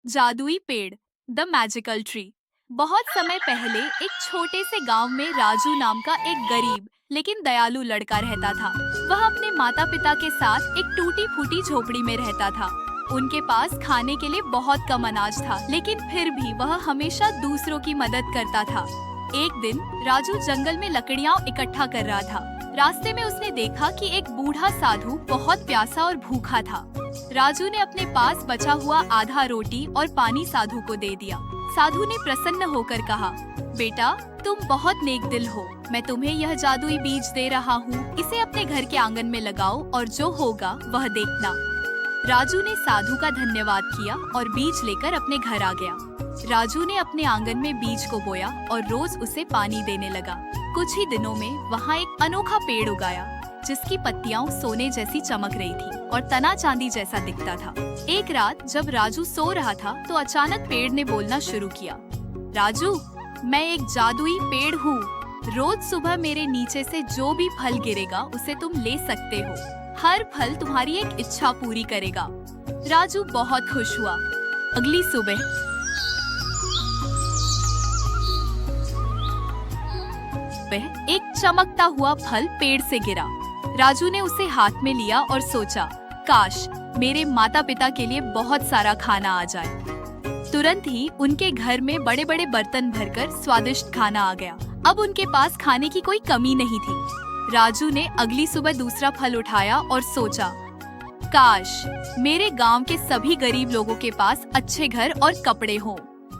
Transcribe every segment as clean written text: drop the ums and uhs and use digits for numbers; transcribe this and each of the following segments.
जादुई पेड़, the magical tree. बहुत समय पहले एक छोटे से गांव में राजू नाम का एक गरीब लेकिन दयालु लड़का रहता था। वह अपने माता पिता के साथ एक टूटी फूटी झोपड़ी में रहता था। उनके पास खाने के लिए बहुत कम अनाज था, लेकिन फिर भी वह हमेशा दूसरों की मदद करता था। एक दिन राजू जंगल में लकड़ियां इकट्ठा कर रहा था। रास्ते में उसने देखा कि एक बूढ़ा साधु बहुत प्यासा और भूखा था। राजू ने अपने पास बचा हुआ आधा रोटी और पानी साधु को दे दिया। साधु ने प्रसन्न होकर कहा, बेटा तुम बहुत नेक दिल हो। मैं तुम्हें यह जादुई बीज दे रहा हूँ। इसे अपने घर के आंगन में लगाओ और जो होगा वह देखना। राजू ने साधु का धन्यवाद किया और बीज लेकर अपने घर आ गया। राजू ने अपने आंगन में बीज को बोया और रोज उसे पानी देने लगा। कुछ ही दिनों में वहाँ एक अनोखा पेड़ उगाया, जिसकी पत्तियां सोने जैसी चमक रही थी और तना चांदी जैसा दिखता था। एक रात जब राजू सो रहा था तो अचानक पेड़ ने बोलना शुरू किया, राजू मैं एक जादुई पेड़ हूँ। रोज सुबह मेरे नीचे से जो भी फल गिरेगा उसे तुम ले सकते हो। हर फल तुम्हारी एक इच्छा पूरी करेगा। राजू बहुत खुश हुआ। अगली सुबह एक चमकता हुआ फल पेड़ से गिरा। राजू ने उसे हाथ में लिया और सोचा, काश मेरे माता पिता के लिए बहुत सारा खाना आ जाए। तुरंत ही उनके घर में बड़े बड़े बर्तन भरकर स्वादिष्ट खाना आ गया। अब उनके पास खाने की कोई कमी नहीं थी। राजू ने अगली सुबह दूसरा फल उठाया और सोचा, काश मेरे गांव के सभी गरीब लोगों के पास अच्छे घर और कपड़े हों।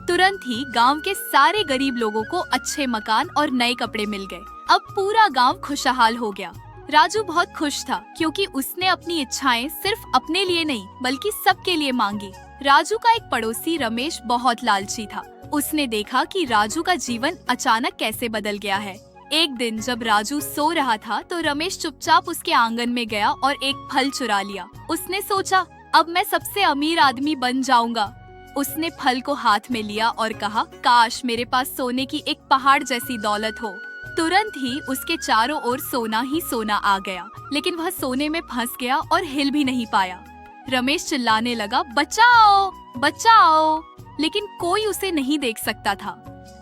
तुरंत ही गांव के सारे गरीब लोगों को अच्छे मकान और नए कपड़े मिल गए। अब पूरा गांव खुशहाल हो गया। राजू बहुत खुश था क्योंकि उसने अपनी इच्छाएं सिर्फ अपने लिए नहीं बल्कि सबके लिए मांगी। राजू का एक पड़ोसी रमेश बहुत लालची था। उसने देखा कि राजू का जीवन अचानक कैसे बदल गया है। एक दिन जब राजू सो रहा था तो रमेश चुपचाप उसके आंगन में गया और एक फल चुरा लिया। उसने सोचा, अब मैं सबसे अमीर आदमी बन जाऊंगा। उसने फल को हाथ में लिया और कहा, काश मेरे पास सोने की एक पहाड़ जैसी दौलत हो। तुरंत ही उसके चारों ओर सोना ही सोना आ गया, लेकिन वह सोने में फंस गया और हिल भी नहीं पाया। रमेश चिल्लाने लगा, बचाओ बचाओ, लेकिन कोई उसे नहीं देख सकता था।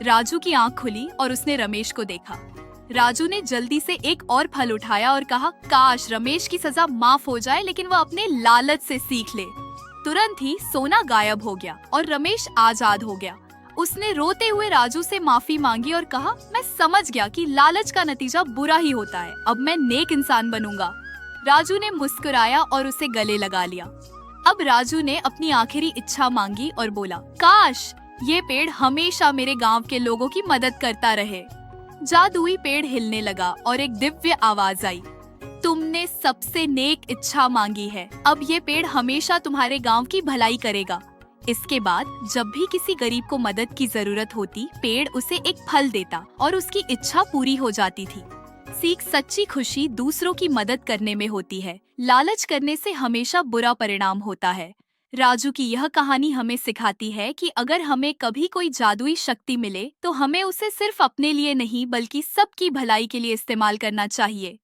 राजू की आंख खुली और उसने रमेश को देखा। राजू ने जल्दी से एक और फल उठाया और कहा, काश रमेश की सजा माफ हो जाए, लेकिन वह अपने लालच से सीख ले। तुरंत ही सोना गायब हो गया और रमेश आजाद हो गया। उसने रोते हुए राजू से माफी मांगी और कहा, मैं समझ गया कि लालच का नतीजा बुरा ही होता है। अब मैं नेक इंसान बनूंगा। राजू ने मुस्कुराया और उसे गले लगा लिया। अब राजू ने अपनी आखिरी इच्छा मांगी और बोला, काश ये पेड़ हमेशा मेरे गांव के लोगों की मदद करता रहे। जादुई पेड़ हिलने लगा और एक दिव्य आवाज आई, तुमने सबसे नेक इच्छा मांगी है। अब ये पेड़ हमेशा तुम्हारे गांव की भलाई करेगा। इसके बाद जब भी किसी गरीब को मदद की जरूरत होती, पेड़ उसे एक फल देता और उसकी इच्छा पूरी हो जाती थी। सीख, सच्ची खुशी दूसरों की मदद करने में होती है। लालच करने से हमेशा बुरा परिणाम होता है। राजू की यह कहानी हमें सिखाती है कि अगर हमें कभी कोई जादुई शक्ति मिले तो हमें उसे सिर्फ अपने लिए नहीं बल्कि सबकी भलाई के लिए इस्तेमाल करना चाहिए।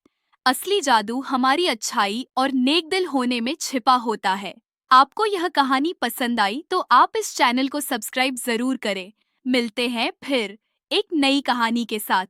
असली जादू हमारी अच्छाई और नेक दिल होने में छिपा होता है। आपको यह कहानी पसंद आई तो आप इस चैनल को सब्सक्राइब जरूर करें। मिलते हैं फिर एक नई कहानी के साथ।